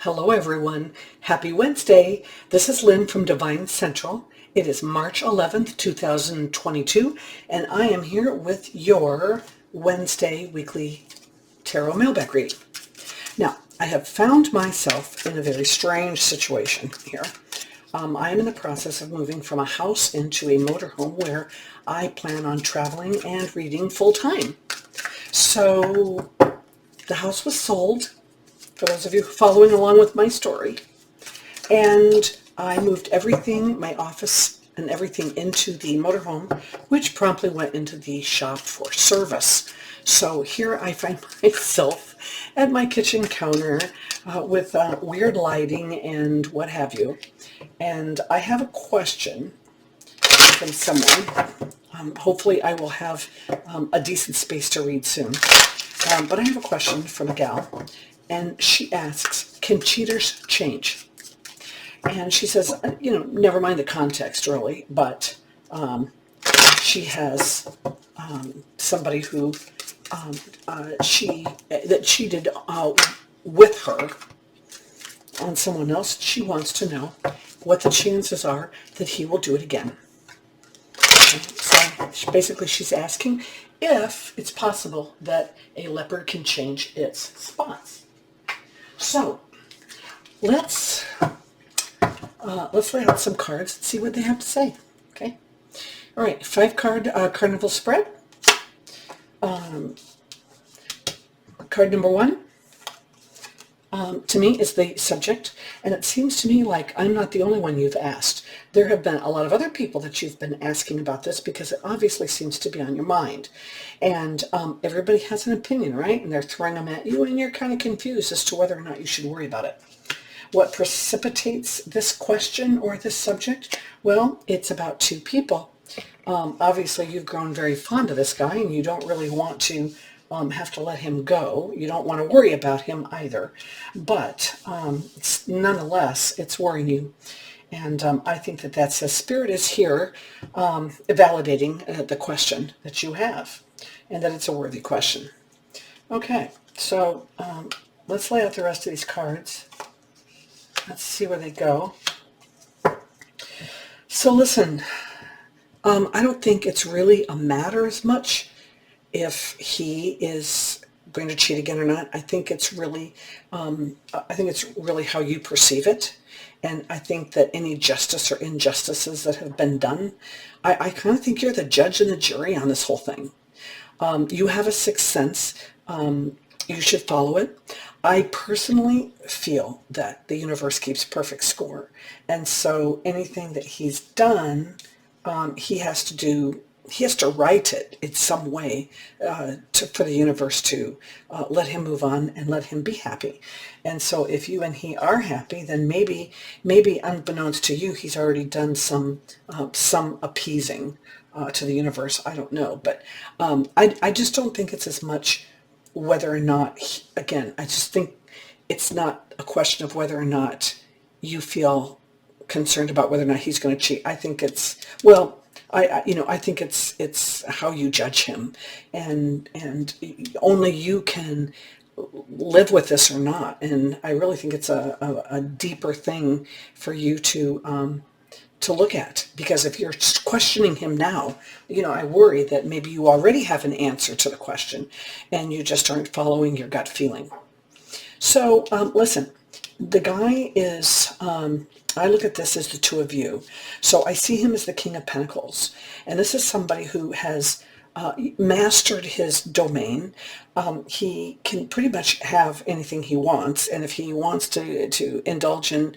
Hello everyone. Happy Wednesday. This is Lynn from DevineCentral. It is March 11th, 2022, and I am here with your Wednesday weekly tarot mailbag reading. Now, I have found myself in a very strange situation here. I am in the process of moving from a house into a motorhome where I plan on traveling and reading full time. So the house was sold, for those of you following along with my story, and I moved everything, my office and everything, into the motorhome, which promptly went into the shop for service. So here I find myself at my kitchen counter with weird lighting and what have you. And I have a question from someone. Hopefully I will have a decent space to read soon. But I have a question from a gal, and she asks, can cheaters change? And she says, never mind the context really, but she has somebody who that cheated with her on someone else. She wants to know what the chances are that he will do it again. So basically she's asking if it's possible that a leopard can change its spots. So let's lay out some cards and see what they have to say. Okay. All right. 5-card carnival spread. Card number 1 to me is the subject, and it seems to me like I'm not the only one you've asked. There have been a lot of other people that you've been asking about this because it obviously seems to be on your mind. And everybody has an opinion, right? And they're throwing them at you, and you're kind of confused as to whether or not you should worry about it. What precipitates this question or this subject? Well, it's about two people. Obviously, you've grown very fond of this guy, and you don't really want to have to let him go. You don't want to worry about him either. But nonetheless, it's worrying you. And I think that that's the spirit is here validating the question that you have, and that it's a worthy question. Okay, so let's lay out the rest of these cards. Let's see where they go. So listen, I don't think it's really a matter as much if he is going to cheat again or not. I think it's really how you perceive it. And I think that any justice or injustices that have been done, I kind of think you're the judge and the jury on this whole thing. You have a sixth sense. You should follow it. I personally feel that the universe keeps perfect score. And so anything that he's done, he has to write it in some way for the universe to let him move on and let him be happy. And so if you and he are happy, then maybe unbeknownst to you, he's already done some appeasing to the universe. I don't know. But I just don't think it's as much whether or not, again, I just think it's not a question of whether or not you feel concerned about whether or not he's going to cheat. I think it's, well, I think it's how you judge him, and only you can live with this or not. And I really think it's a deeper thing for you to look at, because if you're questioning him now, I worry that maybe you already have an answer to the question and you just aren't following your gut feeling. So listen, the guy is, I look at this as the two of you. So I see him as the King of Pentacles. And this is somebody who has mastered his domain. He can pretty much have anything he wants. And if he wants to indulge in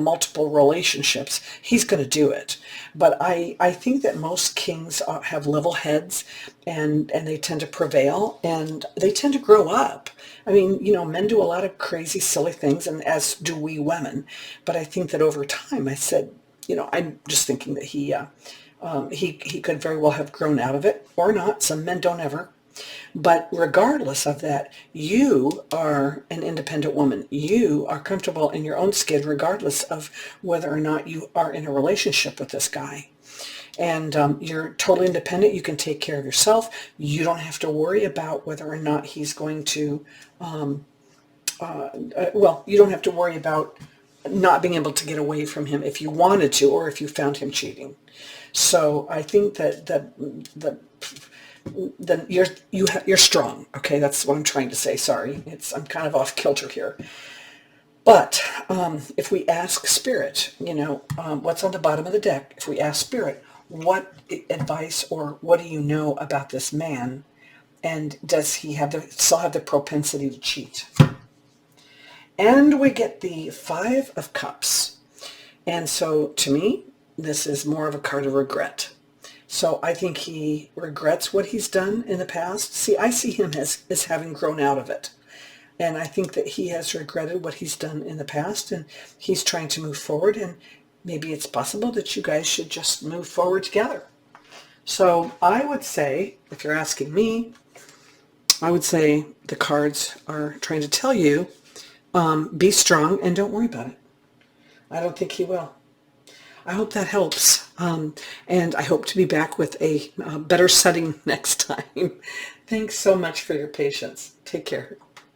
multiple relationships, he's going to do it. But I think that most kings have level heads, and they tend to prevail, and they tend to grow up. I mean, men do a lot of crazy, silly things, and as do we women. But I think that over time, I'm just thinking that he could very well have grown out of it, or not. Some men don't ever. But regardless of that, you are an independent woman. You are comfortable in your own skin, regardless of whether or not you are in a relationship with this guy. And you're totally independent. You can take care of yourself. You don't have to worry about whether or not he's going to well, you don't have to worry about not being able to get away from him if you wanted to, or if you found him cheating. So I think that you're strong. Okay, that's what I'm trying to say. Sorry, I'm kind of off kilter here. But if we ask Spirit, what's on the bottom of the deck? If we ask Spirit, what advice or what do you know about this man, and does he still have the propensity to cheat? And we get the Five of Cups. And so to me, this is more of a card of regret. So I think he regrets what he's done in the past. See, I see him as having grown out of it. And I think that he has regretted what he's done in the past, and he's trying to move forward, and maybe it's possible that you guys should just move forward together. So I would say, if you're asking me, I would say the cards are trying to tell you, be strong and don't worry about it. I don't think he will. I hope that helps. And I hope to be back with a better setting next time. Thanks so much for your patience. Take care.